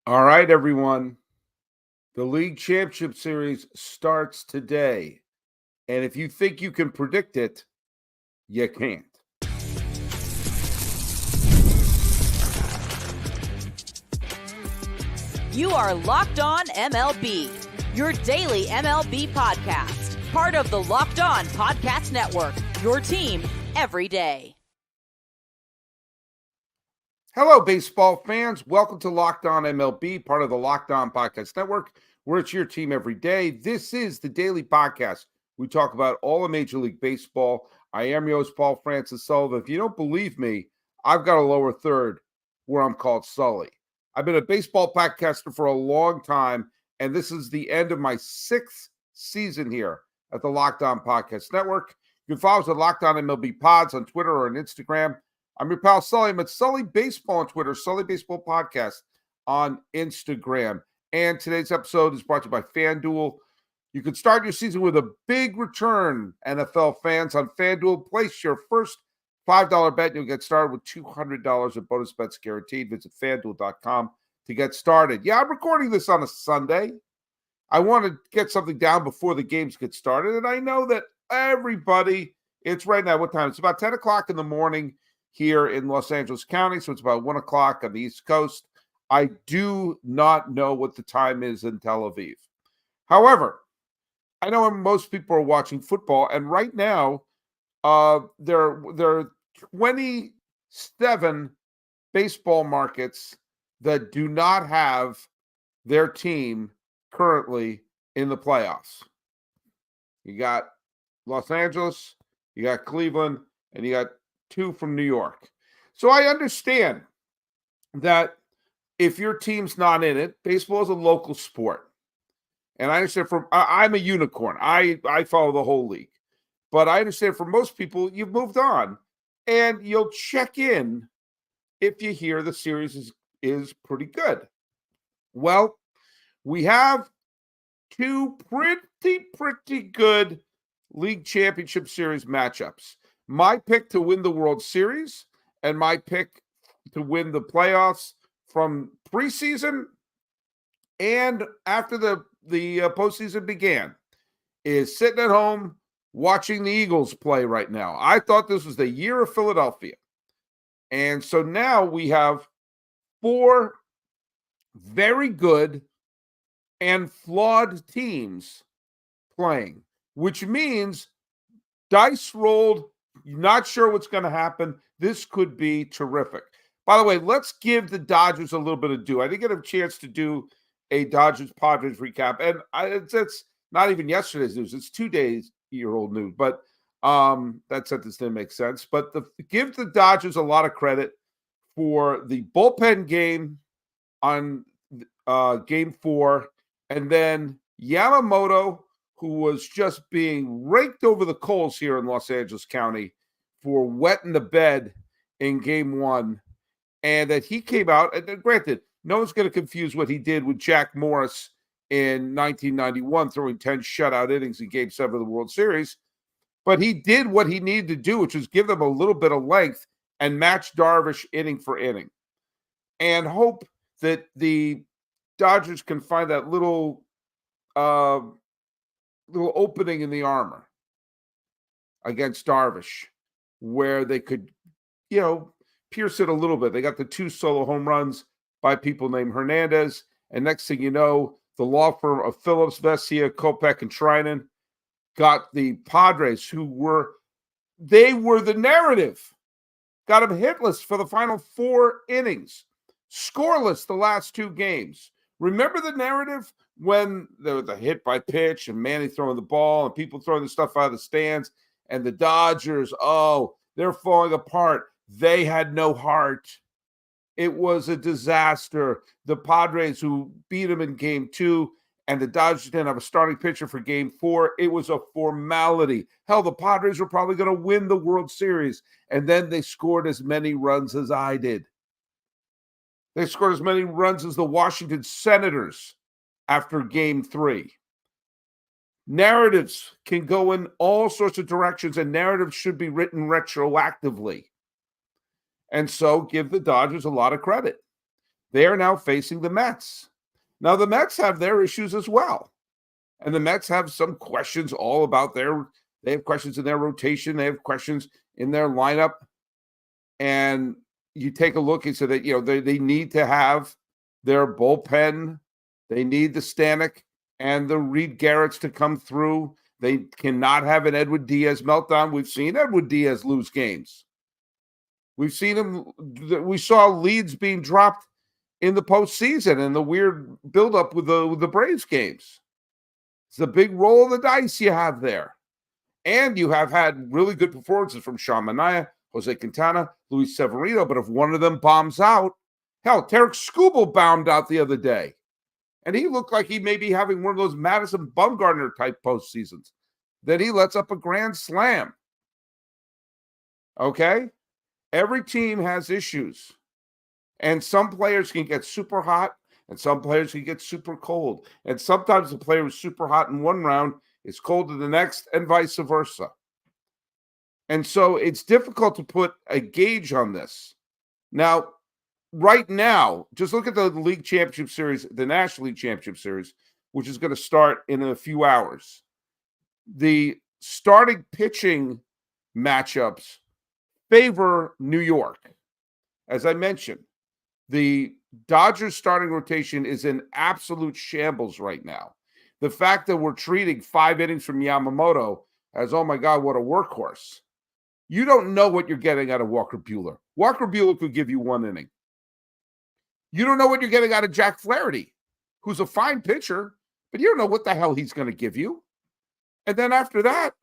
All right, everyone. The League Championship Series starts today. And if you think you can predict it, you can't. You are Locked On MLB, your daily MLB podcast. Part of the Locked On Podcast Network, your team every day. Hello, baseball fans. Welcome to Locked On MLB, part of the Locked On Podcast Network, where it's your team every day. This is the daily podcast. We talk about all of Major League Baseball. I am your host, Paul Francis Sullivan. If you don't believe me, I've got a lower third where I'm called Sully. I've been a baseball podcaster for a long time, and this is the end of my 6th season here at the Locked On Podcast Network. You can follow us at Locked On MLB Pods on Twitter or on Instagram. I'm your pal Sully. I'm at Sully Baseball on Twitter, Sully Baseball Podcast on Instagram. And today's episode is brought to you by FanDuel. You can start your season with a big return, NFL fans, on FanDuel. Place your first $5 bet, and you'll get started with $200 of bonus bets guaranteed. Visit FanDuel.com to get started. Yeah, I'm recording this on a Sunday. I want to get something down before the games get started, and I know that everybody, it's right now, what time? It's about 10 o'clock in the morning here in Los Angeles County, so it's about 1 o'clock on the East Coast. I do not know what the time is in Tel Aviv. However, I know most people are watching football, and right now, there are 27 baseball markets that do not have their team currently in the playoffs. You got Los Angeles, you got Cleveland, and you got 2 from New York. So I understand that if your team's not in it, baseball is a local sport. And I understand I'm a unicorn. I follow the whole league. But I understand for most people, you've moved on. And you'll check in if you hear the series is pretty good. Well, we have 2 pretty good League Championship Series matchups. My pick to win the World Series and my pick to win the playoffs from preseason and after the postseason began is sitting at home watching the Eagles play right now. I thought this was the year of Philadelphia. And so now we have 4 very good and flawed teams playing, which means dice rolled. You're not sure what's going to happen. This could be terrific. By the way, let's give the Dodgers a little bit of due. I didn't get a chance to do a Dodgers-Padres recap, and it's not even yesterday's news. It's 2-day-old news, but that sentence didn't make sense. But give the Dodgers a lot of credit for the bullpen game on Game 4, and then Yamamoto, who was just being raked over the coals here in Los Angeles County for wetting the bed in Game 1, and that he came out, and granted, no one's going to confuse what he did with Jack Morris in 1991, throwing 10 shutout innings in Game 7 of the World Series, but he did what he needed to do, which was give them a little bit of length and match Darvish inning for inning, and hope that the Dodgers can find that little opening in the armor against Darvish where they could, pierce it a little bit. They got the 2 solo home runs by people named Hernandez. And next thing you know, the law firm of Phillips, Vesia, Kopech, and Trinan got the Padres, who were the narrative. Got them hitless for the final 4 innings. Scoreless the last 2 games. Remember the narrative when there was a hit by pitch and Manny throwing the ball and people throwing the stuff out of the stands and the Dodgers, they're falling apart. They had no heart. It was a disaster. The Padres, who beat them in Game 2, and the Dodgers didn't have a starting pitcher for Game 4. It was a formality. Hell, the Padres were probably going to win the World Series, and then they scored as many runs as I did. They scored as many runs as the Washington Senators after Game 3. Narratives can go in all sorts of directions, and narratives should be written retroactively. And so give the Dodgers a lot of credit. They are now facing the Mets. Now, the Mets have their issues as well. And the Mets have some questions all about they have questions in their rotation. They have questions in their lineup. And you take a look and say that, they need to have their bullpen. They need the Stanek and the Reed Garretts to come through. They cannot have an Edwin Diaz meltdown. We've seen Edwin Diaz lose games. We've seen him. We saw leads being dropped in the postseason and the weird buildup with the Braves games. It's a big roll of the dice you have there. And you have had really good performances from Sean Manaea, Jose Quintana, Luis Severino. But if one of them bombs out, hell, Tarek Skubal bombed out the other day. And he looked like he may be having one of those Madison Bumgarner type postseasons. Then he lets up a grand slam. Okay? Every team has issues. And some players can get super hot, and some players can get super cold. And sometimes the player is super hot in one round is cold in the next, and vice versa. And so it's difficult to put a gauge on this. Now, right now, just look at the League Championship Series, the National League Championship Series, which is going to start in a few hours. The starting pitching matchups favor New York. As I mentioned, the Dodgers starting rotation is in absolute shambles right now. The fact that we're treating 5 innings from Yamamoto as, oh my God, what a workhorse. You don't know what you're getting out of Walker Buehler. Walker Buehler could give you 1 inning. You don't know what you're getting out of Jack Flaherty, who's a fine pitcher, but you don't know what the hell he's going to give you. And then after that,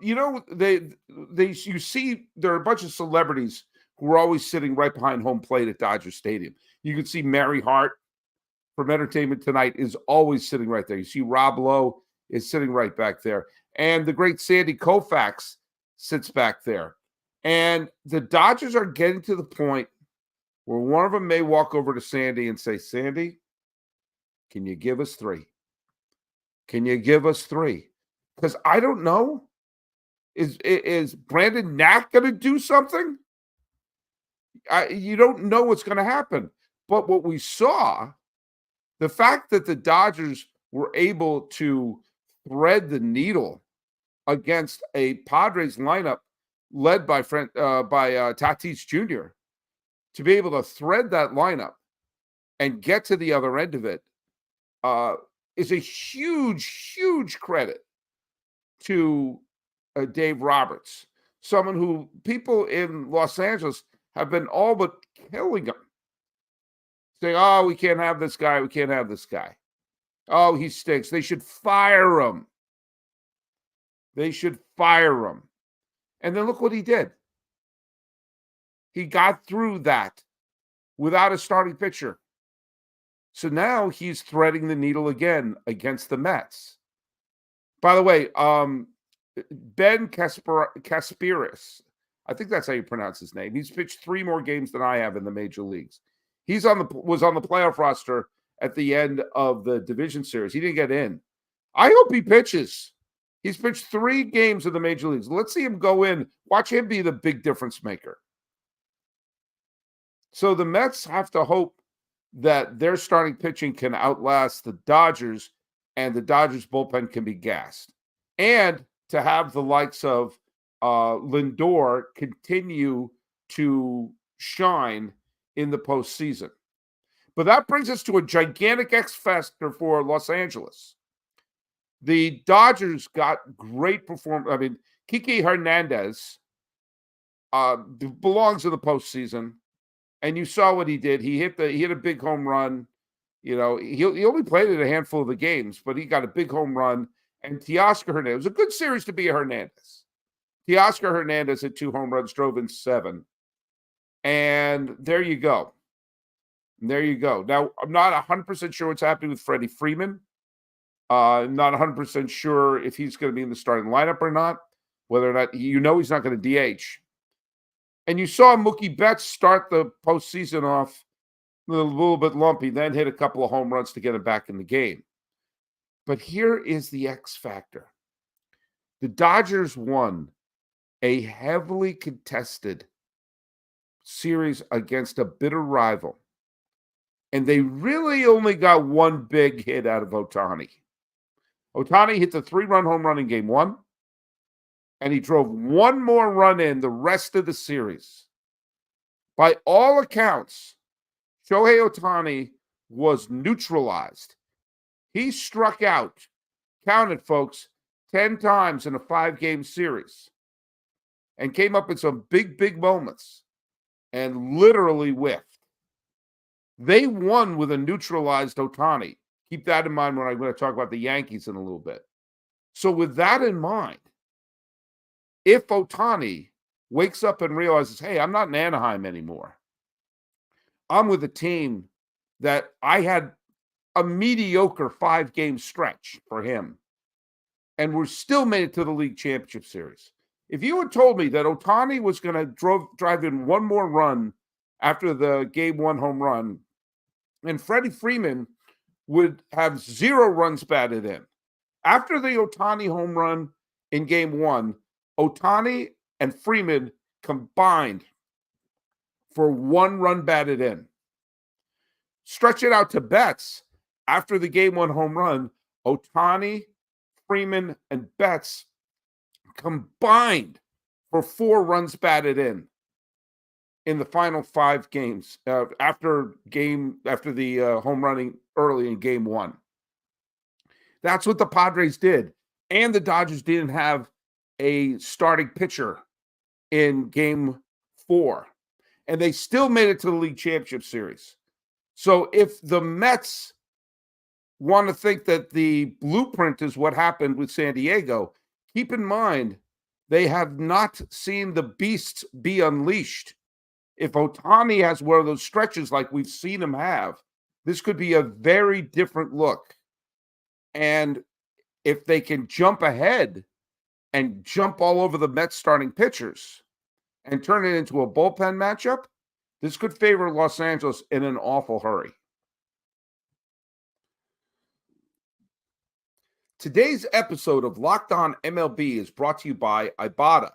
you see there are a bunch of celebrities who are always sitting right behind home plate at Dodger Stadium. You can see Mary Hart from Entertainment Tonight is always sitting right there. You see Rob Lowe is sitting right back there. And the great Sandy Koufax sits back there. And the Dodgers are getting to the point where one of them may walk over to Sandy and say, Sandy, can you give us 3? Can you give us 3? Because I don't know. Is Brandon Knack going to do something? You don't know what's going to happen. But what we saw, the fact that the Dodgers were able to thread the needle against a Padres lineup led by Tatis Jr., to be able to thread that lineup and get to the other end of it is a huge, huge credit to Dave Roberts, someone who people in Los Angeles have been all but killing him, saying, oh, we can't have this guy. We can't have this guy. Oh, he stinks. They should fire him. They should fire him. And then look what he did. He got through that without a starting pitcher. So now he's threading the needle again against the Mets. By the way, Ben Kasparis, I think that's how you pronounce his name. He's pitched 3 more games than I have in the major leagues. Was on the playoff roster at the end of the division series. He didn't get in. I hope he pitches. He's pitched 3 games in the major leagues. Let's see him go in. Watch him be the big difference maker. So the Mets have to hope that their starting pitching can outlast the Dodgers and the Dodgers bullpen can be gassed. And to have the likes of Lindor continue to shine in the postseason. But that brings us to a gigantic X factor for Los Angeles. The Dodgers got great performance. I mean, Kike Hernandez belongs in the postseason. And you saw what he did. He hit a big home run. You know, he only played in a handful of the games, but he got a big home run. And Teoscar Hernandez, it was a good series to be a Hernandez. Teoscar Hernandez hit 2 home runs, drove in 7. And there you go. There you go. Now, I'm not 100% sure what's happening with Freddie Freeman. I'm not 100% sure if he's going to be in the starting lineup or not, whether or not, he's not going to DH. And you saw Mookie Betts start the postseason off a little bit lumpy, then hit a couple of home runs to get him back in the game. But here is the X factor. The Dodgers won a heavily contested series against a bitter rival And they really only got one big hit out of Ohtani. Ohtani hit the 3-run home run in game 1, and he drove one more run in the rest of the series. By all accounts, Shohei Ohtani was neutralized. He struck out, count it, folks, 10 times in a 5-game series and came up in some big moments and literally whiffed. They won with a neutralized Ohtani. Keep that in mind when I'm going to talk about the Yankees in a little bit. So with that in mind, if Ohtani wakes up and realizes, hey, I'm not in Anaheim anymore. I'm with a team that I had a mediocre 5-game stretch for him, and we're still made it to the League Championship Series. If you had told me that Ohtani was going to drive in one more run after the game 1 home run, and Freddie Freeman would have 0 runs batted in. After the Ohtani home run in game 1, Ohtani and Freeman combined for 1 run batted in. Stretch it out to Betts. After the game 1 home run, Ohtani, Freeman, and Betts combined for 4 runs batted in the final 5 games after the home running early in game 1. That's what the Padres did. And the Dodgers didn't have a starting pitcher in game 4. And they still made it to the League Championship Series. So if the Mets want to think that the blueprint is what happened with San Diego, keep in mind they have not seen the beasts be unleashed. If Ohtani has one of those stretches like we've seen him have, this could be a very different look. And if they can jump ahead and jump all over the Mets starting pitchers and turn it into a bullpen matchup, this could favor Los Angeles in an awful hurry. Today's episode of Locked On MLB is brought to you by Ibotta.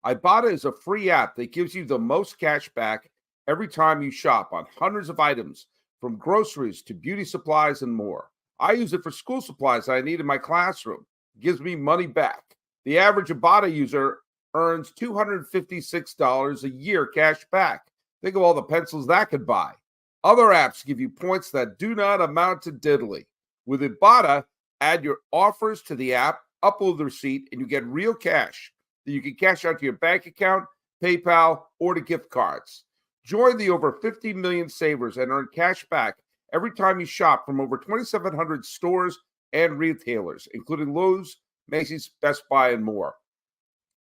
Ibotta is a free app that gives you the most cash back every time you shop on hundreds of items, from groceries to beauty supplies and more. I use it for school supplies that I need in my classroom. It gives me money back. The average Ibotta user earns $256 a year cash back. Think of all the pencils that could buy. Other apps give you points that do not amount to diddly. With Ibotta, add your offers to the app, upload the receipt, and you get real cash that you can cash out to your bank account, PayPal, or to gift cards. Join the over 50 million savers and earn cash back every time you shop from over 2,700 stores and retailers, including Lowe's, Macy's, Best Buy, and more.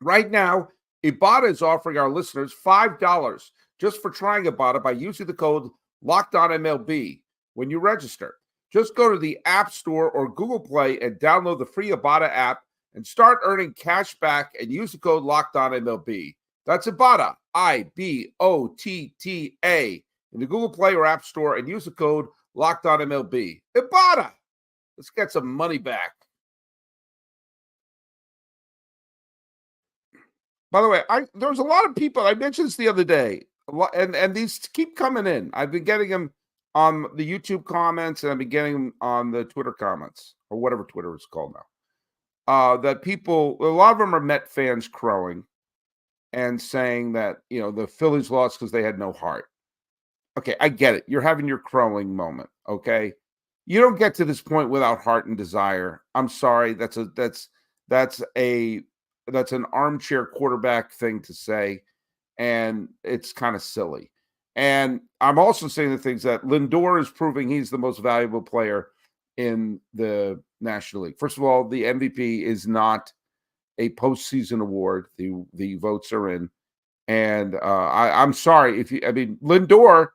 Right now, Ibotta is offering our listeners $5 just for trying Ibotta by using the code LOCKEDONMLB when you register. Just go to the App Store or Google Play and download the free Ibotta app and start earning cash back and use the code LOCKEDONMLB. That's Ibotta, IBOTTA, in the Google Play or App Store, and use the code LOCKEDONMLB. Ibotta! Let's get some money back. By the way, there's a lot of people, I mentioned this the other day, and these keep coming in. I've been getting them on the YouTube comments, and I've been getting them on the Twitter comments, or whatever Twitter is called now. That people, a lot of them are Met fans crowing and saying that, the Phillies lost because they had no heart. Okay, I get it. You're having your crowing moment, okay? You don't get to this point without heart and desire. I'm sorry. That's an armchair quarterback thing to say, and it's kind of silly. And I'm also saying the things that Lindor is proving he's the most valuable player in the National League. First of all, the MVP is not a postseason award. The votes are in. And I'm sorry. Lindor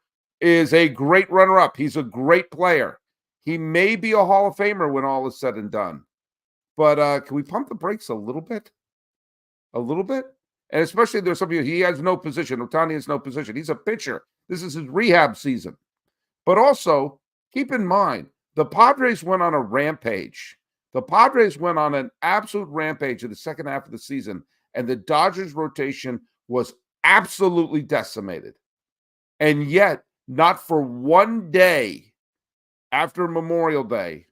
is a great runner-up. He's a great player. He may be a Hall of Famer when all is said and done. But can we pump the brakes a little bit? A little bit? And especially there's some people, he has no position. Ohtani has no position. He's a pitcher. This is his rehab season. But also, keep in mind, the Padres went on a rampage. The Padres went on an absolute rampage in the second half of the season, and the Dodgers rotation was absolutely decimated. And yet, not for one day after Memorial Day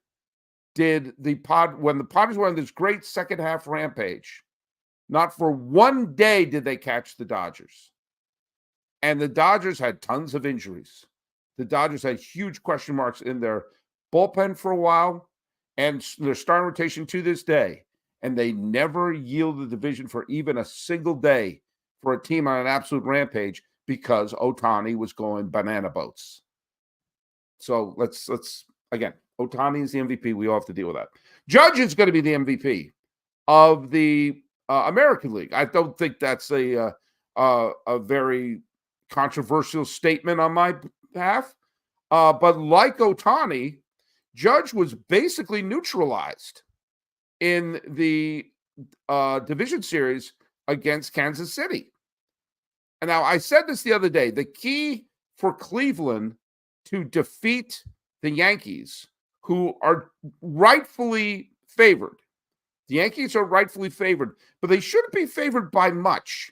when the Padres were on this great second half rampage, not for one day did they catch the Dodgers. And the Dodgers had tons of injuries. The Dodgers had huge question marks in their bullpen for a while and their starting rotation to this day. And they never yielded the division for even a single day for a team on an absolute rampage because Ohtani was going banana boats. So let's again, Ohtani is the MVP. We all have to deal with that. Judge is going to be the MVP of the American League. I don't think that's a very controversial statement on my behalf. But like Ohtani, Judge was basically neutralized in the division series against Kansas City. And now I said this the other day, the key for Cleveland to defeat the Yankees, who are rightfully favored. The Yankees are rightfully favored, but they shouldn't be favored by much.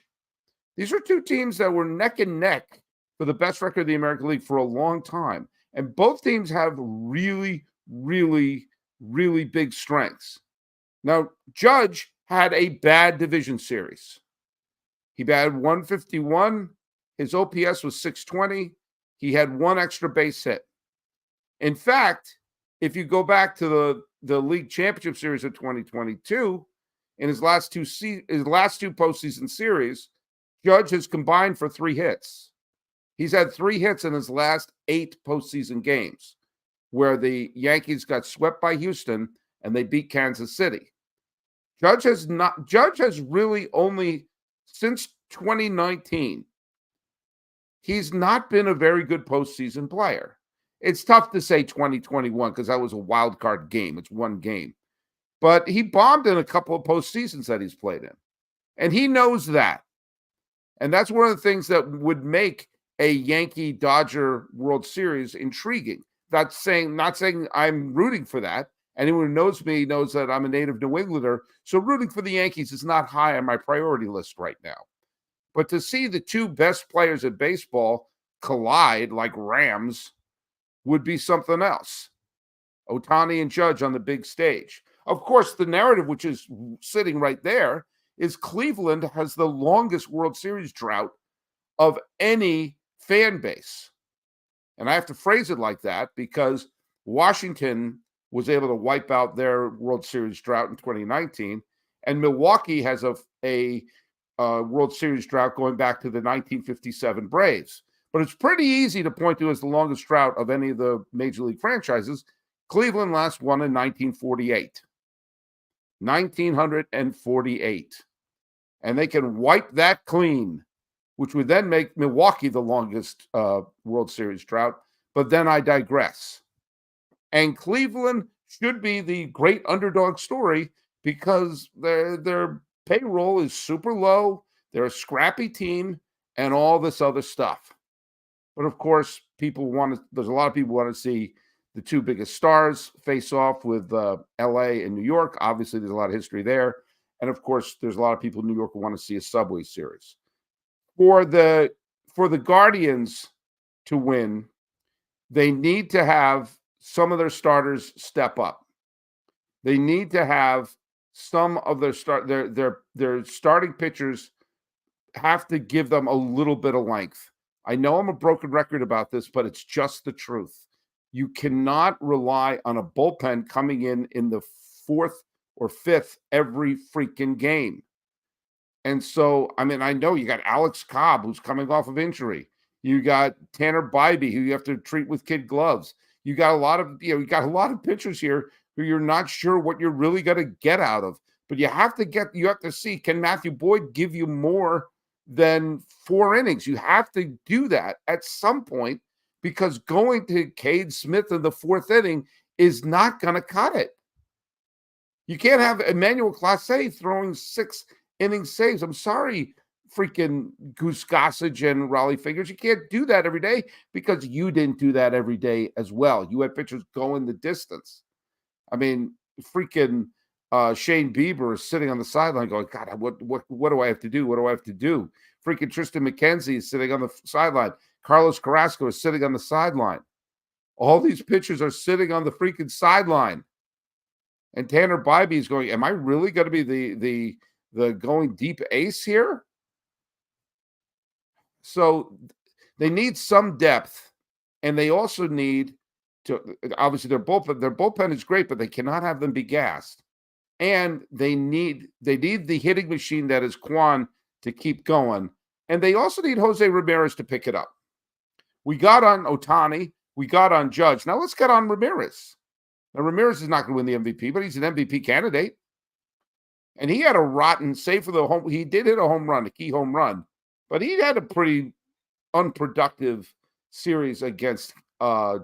These are two teams that were neck and neck for the best record of the American League for a long time. And both teams have really, really, really big strengths. Now, Judge had a bad division series. He batted 151. His OPS was 620. He had one extra base hit. In fact, if you go back to the league championship series of 2022, in his last two postseason series, Judge has combined for 3 hits. He's had 3 hits in his last 8 postseason games, where the Yankees got swept by Houston and they beat Kansas City. Judge has really only since 2019, he's not been a very good postseason player. It's tough to say 2021 because that was a wild card game. It's one game. But he bombed in a couple of postseasons that he's played in. And he knows that. And that's one of the things that would make a Yankee-Dodger World Series intriguing. Not saying I'm rooting for that. Anyone who knows me knows that I'm a native New Englander. So rooting for the Yankees is not high on my priority list right now. But to see the two best players in baseball collide like Rams would be something else. Ohtani and Judge on the big stage. Of course, the narrative, which is sitting right there, is Cleveland has the longest World Series drought of any fan base. And I have to phrase it like that because Washington was able to wipe out their World Series drought in 2019, and Milwaukee has a World Series drought going back to the 1957 Braves. But it's pretty easy to point to as the longest drought of any of the major league franchises. Cleveland last won in 1948. 1948. And they can wipe that clean, which would then make Milwaukee the longest World Series drought. But then I digress. And Cleveland should be the great underdog story because their payroll is super low. They're a scrappy team and all this other stuff. But of course, there's a lot of people want to see the two biggest stars face off with LA and New York. Obviously, there's a lot of history there. And of course, there's a lot of people in New York who want to see a Subway Series. For the Guardians to win, they need to have some of their starters step up. They need to have some of their starting pitchers have to give them a little bit of length. I know I'm a broken record about this, but it's just the truth. You cannot rely on a bullpen coming in the 4th or 5th every freaking game. And so, I mean, I know you got Alex Cobb, who's coming off of injury. You got Tanner Bybee, who you have to treat with kid gloves. You got a lot of pitchers here who you're not sure what you're really going to get out of. But you have to see, can Matthew Boyd give you more than 4 innings? You have to do that at some point because going to Cade Smith in the 4th inning is not going to cut it. You can't have Emmanuel Clase throwing 6 inning saves. I'm sorry, freaking Goose Gossage and Raleigh Fingers. You can't do that every day because you didn't do that every day as well. You had pitchers going the distance. I mean, freaking Shane Bieber is sitting on the sideline going, God, what do I have to do? What do I have to do? Freaking Tristan McKenzie is sitting on the sideline. Carlos Carrasco is sitting on the sideline. All these pitchers are sitting on the freaking sideline. And Tanner Bybee is going, am I really going to be the going deep ace here? So they need some depth, and they also need to, obviously their bullpen is great, but they cannot have them be gassed. And they need the hitting machine that is Kwan to keep going. And they also need Jose Ramirez to pick it up. We got on Ohtani, we got on Judge. Now let's get on Ramirez. Now, Ramirez is not going to win the MVP, but he's an MVP candidate. And he had a rotten, save for the home, he did hit a home run, a key home run, but he had a pretty unproductive series against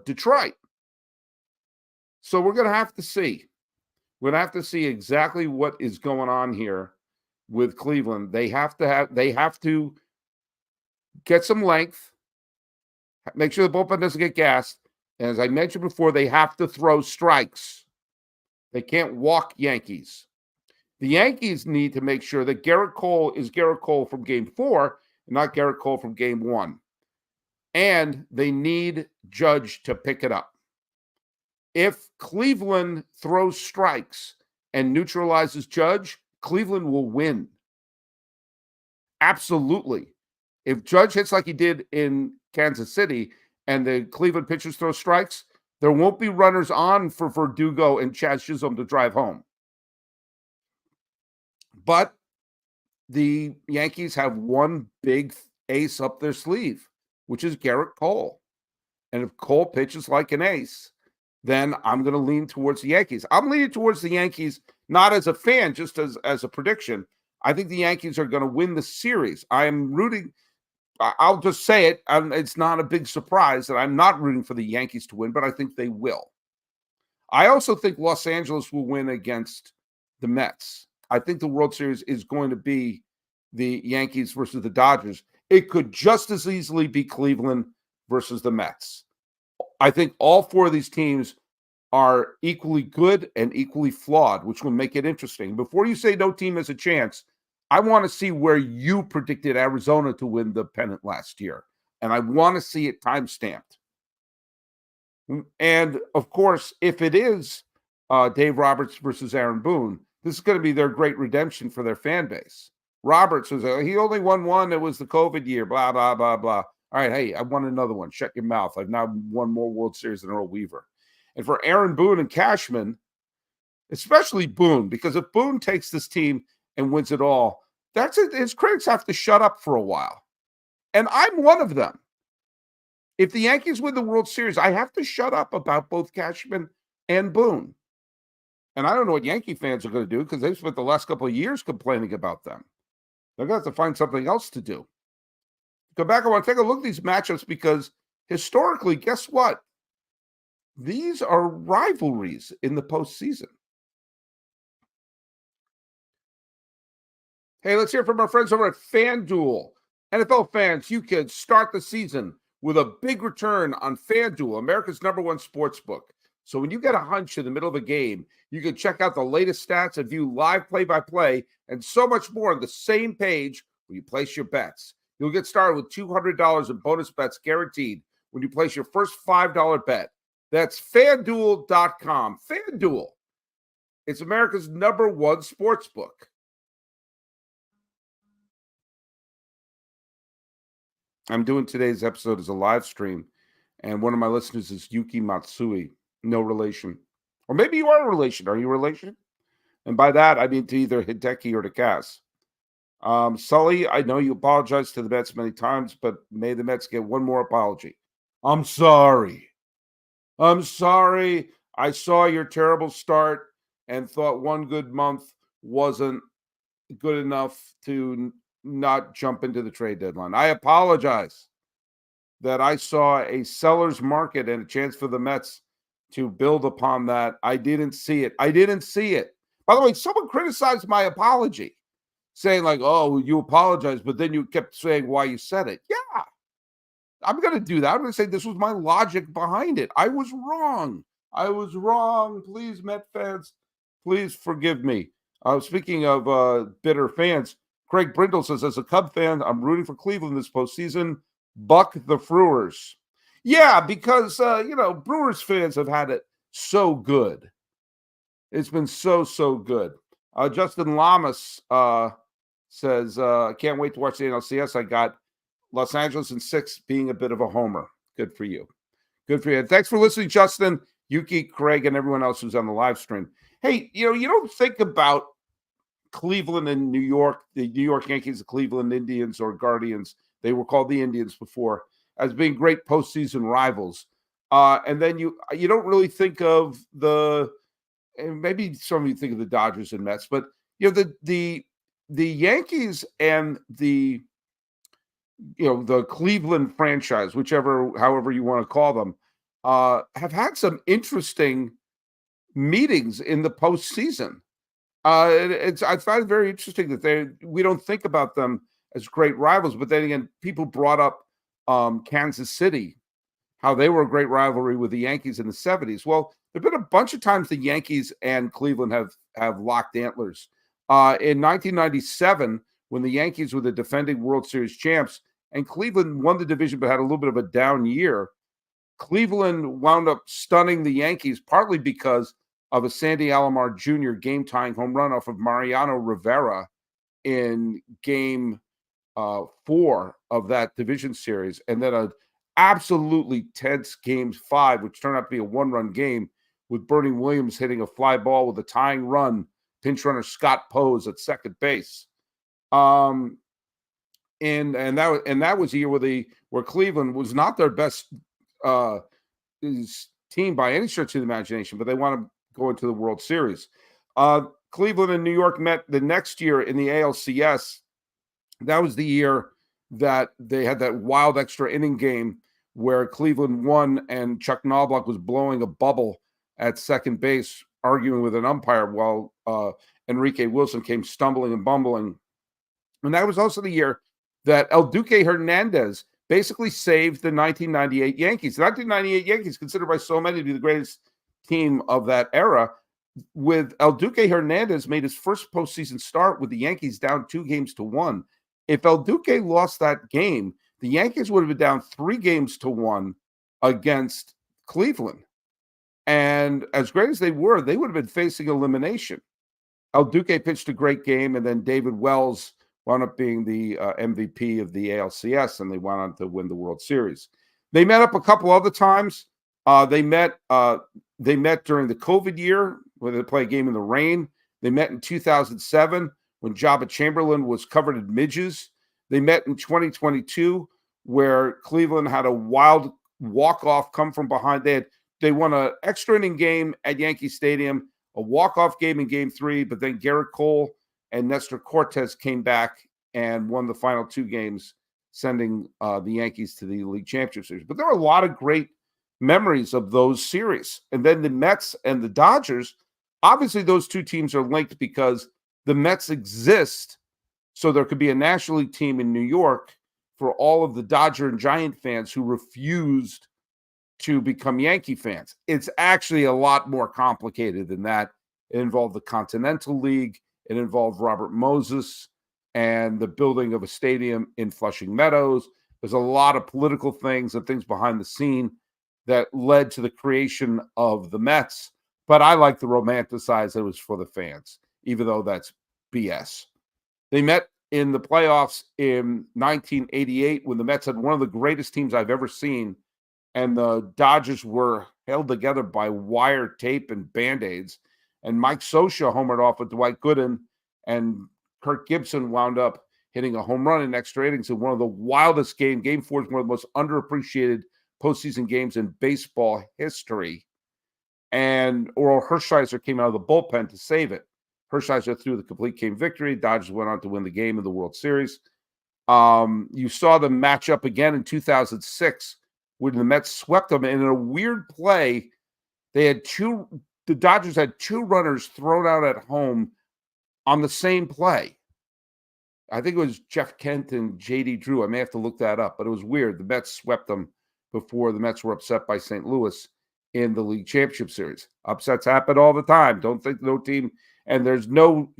Detroit. So we're going to have to see. We're going to have to see exactly what is going on here with Cleveland. They have to get some length, make sure the bullpen doesn't get gassed. And as I mentioned before, they have to throw strikes. They can't walk Yankees. The Yankees need to make sure that Garrett Cole is Garrett Cole from Game 4 and not Garrett Cole from Game 1. And they need Judge to pick it up. If Cleveland throws strikes and neutralizes Judge, Cleveland will win. Absolutely. If Judge hits like he did in Kansas City and the Cleveland pitchers throw strikes, there won't be runners on for Verdugo and Chaz Chisholm to drive home. But the Yankees have one big ace up their sleeve, which is Garrett Cole. And if Cole pitches like an ace, then I'm going to lean towards the Yankees. I'm leaning towards the Yankees, not as a fan, just as a prediction. I think the Yankees are going to win the series. I'm rooting. I'll just say it. It's not a big surprise that I'm not rooting for the Yankees to win, but I think they will. I also think Los Angeles will win against the Mets. I think the World Series is going to be the Yankees versus the Dodgers. It could just as easily be Cleveland versus the Mets. I think all four of these teams are equally good and equally flawed, which will make it interesting. Before you say no team has a chance, I want to see where you predicted Arizona to win the pennant last year. And I want to see it time-stamped. And, of course, if it is Dave Roberts versus Aaron Boone, this is going to be their great redemption for their fan base. Roberts was, he only won one. It was the COVID year, blah, blah, blah, blah. All right, hey, I won another one. Shut your mouth. I've now won more World Series than Earl Weaver. And for Aaron Boone and Cashman, especially Boone, because if Boone takes this team and wins it all, that's it. His critics have to shut up for a while. And I'm one of them. If the Yankees win the World Series, I have to shut up about both Cashman and Boone. And I don't know what Yankee fans are going to do because they've spent the last couple of years complaining about them. They're going to have to find something else to do. Go back, I want to take a look at these matchups because historically, guess what? These are rivalries in the postseason. Hey, let's hear from our friends over at FanDuel. NFL fans, you can start the season with a big return on FanDuel, America's #1 sportsbook. So when you get a hunch in the middle of a game, you can check out the latest stats and view live play-by-play and so much more on the same page where you place your bets. You'll get started with $200 in bonus bets guaranteed when you place your first $5 bet. That's FanDuel.com. FanDuel. It's America's #1 sportsbook. I'm doing today's episode as a live stream, and one of my listeners is Yuki Matsui. No relation. Or maybe you are a relation. Are you a relation? And by that, I mean to either Hideki or to Cass. Sully, I know you apologized to the Mets many times, but may the Mets get one more apology. I'm sorry. I'm sorry. I saw your terrible start and thought one good month wasn't good enough to not jump into the trade deadline. I apologize that I saw a seller's market and a chance for the Mets to build upon that. I didn't see it. I didn't see it. By the way, someone criticized my apology, saying like, oh, you apologized, but then you kept saying why you said it. Yeah, I'm going to do that. I'm going to say this was my logic behind it. I was wrong. I was wrong. Please, Met fans, please forgive me. Speaking of bitter fans, Craig Brindle says, as a Cub fan, I'm rooting for Cleveland this postseason. Buck the Brewers. Yeah, because Brewers fans have had it so good. It's been so good. Justin Lamas says, can't wait to watch the NLCS. I got Los Angeles in 6 being a bit of a homer. Good for you. Good for you. And thanks for listening, Justin, Yuki, Craig, and everyone else who's on the live stream. Hey, you don't think about Cleveland and New York, the New York Yankees, the Cleveland Indians or Guardians, they were called the Indians before, as being great postseason rivals. And then you don't really think of and maybe some of you think of the Dodgers and Mets, but the Yankees and the Cleveland franchise, however you want to call them, have had some interesting meetings in the postseason. I find it very interesting that we don't think about them as great rivals, but then again, people brought up Kansas City, how they were a great rivalry with the Yankees in the 70s. Well, there've been a bunch of times the Yankees and Cleveland have locked antlers. In 1997, when the Yankees were the defending World Series champs, and Cleveland won the division but had a little bit of a down year, Cleveland wound up stunning the Yankees, partly because of a Sandy Alomar Jr. game-tying home run off of Mariano Rivera in Game 4 of that division series, and then a absolutely tense Game 5, which turned out to be a one-run game, with Bernie Williams hitting a fly ball with a tying run, pinch runner Scott Pose at second base. And that was a year where Cleveland was not their best team by any stretch of the imagination, but they want to go into the World Series. Cleveland and New York met the next year in the ALCS. That was the year that they had that wild extra inning game where Cleveland won and Chuck Knobloch was blowing a bubble at second base, arguing with an umpire while Enrique Wilson came stumbling and bumbling. And that was also the year that El Duque Hernandez basically saved the 1998 Yankees. The 1998 Yankees, considered by so many to be the greatest team of that era, with El Duque Hernandez made his first postseason start with the Yankees down 2-1. If El Duque lost that game, the Yankees would have been down 3-1 against Cleveland. And as great as they would have been facing elimination. El Duque pitched a great game, and then David Wells wound up being the MVP of the ALCS, and they went on to win the World Series. They met up a couple other times. They met during the COVID year where they played a game in the rain. They met in 2007 when Jabba Chamberlain was covered in midges. They met in 2022 where Cleveland had a wild walk-off come from behind. They won an extra inning game at Yankee Stadium, a walk-off game in Game 3, but then Garrett Cole and Nestor Cortez came back and won the final 2 games, sending the Yankees to the League Championship Series. But there are a lot of great memories of those series. And then the Mets and the Dodgers, obviously those two teams are linked because the Mets exist so there could be a National League team in New York for all of the Dodger and Giant fans who refused to become Yankee fans. It's actually a lot more complicated than that. It involved the Continental League. It involved Robert Moses and the building of a stadium in Flushing Meadows. There's a lot of political things and things behind the scene that led to the creation of the Mets. But I like to romanticize it was for the fans, even though that's BS. They met in the playoffs in 1988 when the Mets had one of the greatest teams I've ever seen, and the Dodgers were held together by wire tape and Band-Aids. And Mike Scioscia homered off with Dwight Gooden, and Kirk Gibson wound up hitting a home run in extra innings in one of the wildest games. Game 4 is one of the most underappreciated postseason games in baseball history. And Oral Hershiser came out of the bullpen to save it. Hershiser threw the complete game victory. Dodgers went on to win the game in the World Series. You saw them match up again in 2006 when the Mets swept them. And in a weird play, the Dodgers had 2 runners thrown out at home on the same play. I think it was Jeff Kent and J.D. Drew. I may have to look that up, but it was weird. The Mets swept them before the Mets were upset by St. Louis in the League Championship Series. Upsets happen all the time. Don't think no team, and there's no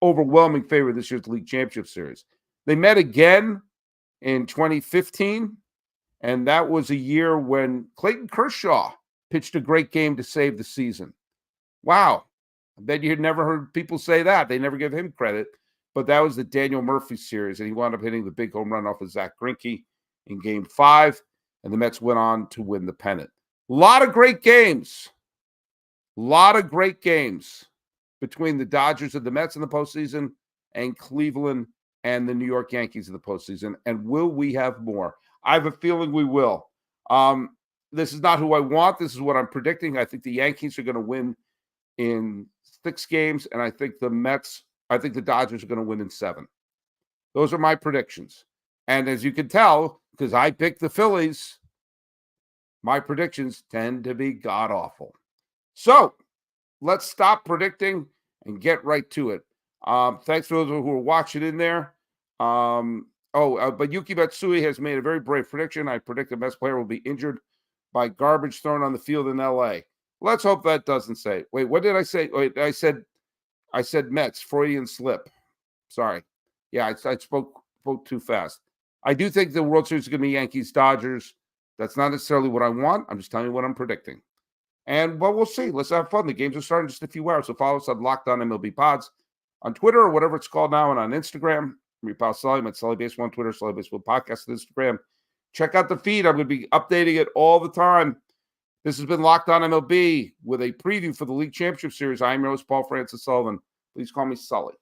overwhelming favor this year's League Championship Series. They met again in 2015, And that was a year when Clayton Kershaw pitched a great game to save the season. Wow. I bet you'd never heard people say that. They never give him credit. But that was the Daniel Murphy series, and he wound up hitting the big home run off of Zach Greinke in Game 5, and the Mets went on to win the pennant. A lot of great games. A lot of great games between the Dodgers and the Mets in the postseason and Cleveland and the New York Yankees in the postseason. And will we have more? I have a feeling we will. This is not who I want. This is what I'm predicting. I think the Yankees are going to win in 6 games, and I think the Dodgers are going to win in 7. Those are my predictions. And as you can tell, because I picked the Phillies, my predictions tend to be god-awful. So let's stop predicting and get right to it. Thanks for those who are watching in there. But Yuki Matsui has made a very brave prediction. I predict the Mets player will be injured by garbage thrown on the field in L.A. Let's hope that doesn't say. Wait, what did I say? Wait, I said Mets, Freudian slip. Sorry. Yeah, I spoke too fast. I do think the World Series is going to be Yankees-Dodgers. That's not necessarily what I want. I'm just telling you what I'm predicting. But we'll see. Let's have fun. The games are starting in just a few hours. So follow us on Locked On MLB Pods on Twitter or whatever it's called now, and on Instagram. I'm your pal Sully. I'm at SullyBaseball on Twitter, SullyBaseball Podcast on Instagram. Check out the feed. I'm going to be updating it all the time. This has been Locked On MLB with a preview for the League Championship Series. I am your host, Paul Francis Sullivan. Please call me Sully.